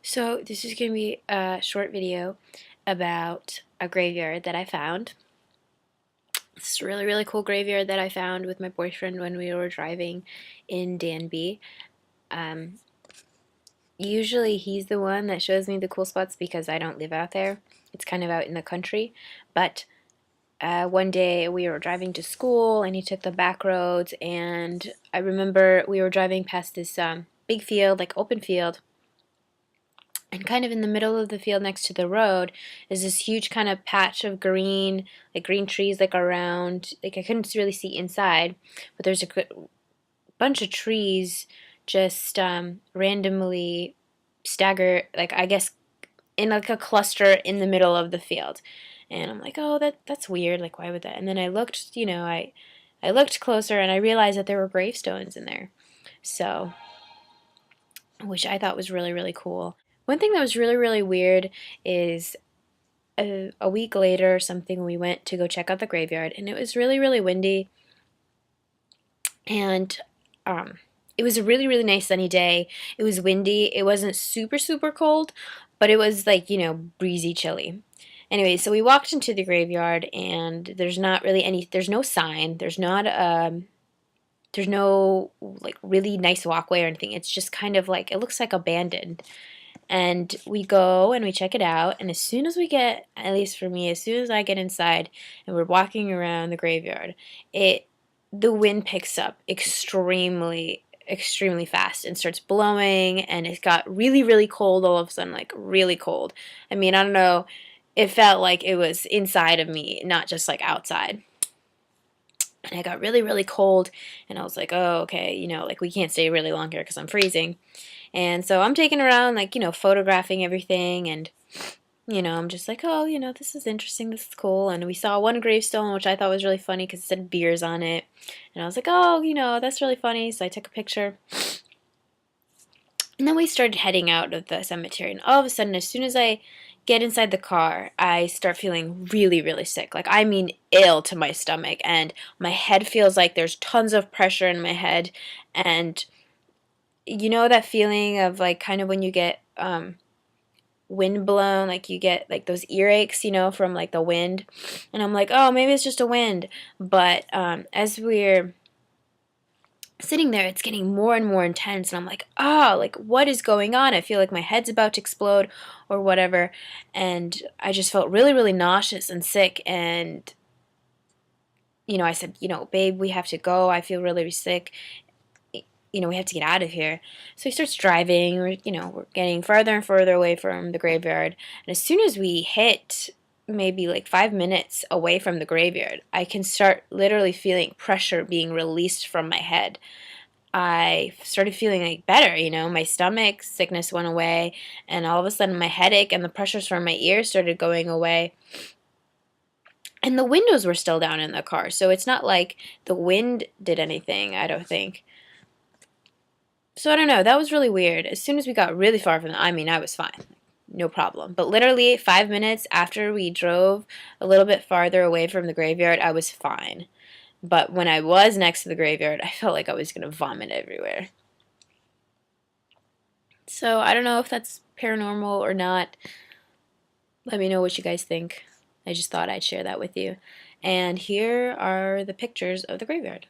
So this is going to be a short video about a graveyard that I found. It's a really, really cool graveyard that I found with my boyfriend when we were driving in Danby. Um, Usually he's the one that shows me the cool spots because I don't live out there. It's kind of out in the country. But one day we were driving to school and he took the back roads, and I remember we were driving past this big field, like open field. And kind of in the middle of the field next to the road is this huge kind of patch of green, like green trees, like around, like I couldn't really see inside, but there's a bunch of trees just randomly stagger, like I guess in like a cluster in the middle of the field. And I'm like, oh, that's weird. Like, why would that? And then I looked, I looked closer and I realized that there were gravestones in there. So, which I thought was really, really cool. One thing that was really, really weird is a week later or something, we went to go check out the graveyard, and it was really, really windy, and it was a really, really nice sunny day. It was windy. It wasn't super, super cold, but it was like, breezy, chilly. Anyway, so we walked into the graveyard, and there's not really there's no sign. There's no like really nice walkway or anything. It's just kind of like, it looks like abandoned. And we go and we check it out, and as soon as we get, at least for me, as soon as I get inside and we're walking around the graveyard, the wind picks up extremely, extremely fast and starts blowing, and it got really, really cold all of a sudden, like really cold. I mean, I don't know, it felt like it was inside of me, not just like outside. And I got really, really cold, and I was like, oh, okay, like we can't stay really long here because I'm freezing. And so I'm taking around, like, photographing everything, and, I'm just like, oh, this is interesting, this is cool. And we saw one gravestone, which I thought was really funny because it said beers on it. And I was like, oh, that's really funny. So I took a picture. And then we started heading out of the cemetery, and all of a sudden, as soon as I get inside the car, I start feeling really, really sick. Like, I mean, ill to my stomach, and my head feels like there's tons of pressure in my head, and you know that feeling of like kind of when you get wind blown, like you get like those earaches, from like the wind. And I'm like, oh, maybe it's just a wind. But as we're sitting there, it's getting more and more intense, and I'm like, oh, like what is going on? I feel like my head's about to explode or whatever. And I just felt really, really nauseous and sick. And I said, babe, we have to go. I feel really sick. We have to get out of here. So he starts driving. We're getting farther and further away from the graveyard. And as soon as we hit maybe like 5 minutes away from the graveyard, I can start literally feeling pressure being released from my head. I started feeling like better, my stomach sickness went away, and all of a sudden my headache and the pressures from my ears started going away. And the windows were still down in the car, so it's not like the wind did anything, I don't think. So I don't know, that was really weird. As soon as we got really far from I was fine. No problem. But literally 5 minutes after we drove a little bit farther away from the graveyard, I was fine. But when I was next to the graveyard, I felt like I was going to vomit everywhere. So I don't know if that's paranormal or not. Let me know what you guys think. I just thought I'd share that with you. And here are the pictures of the graveyard.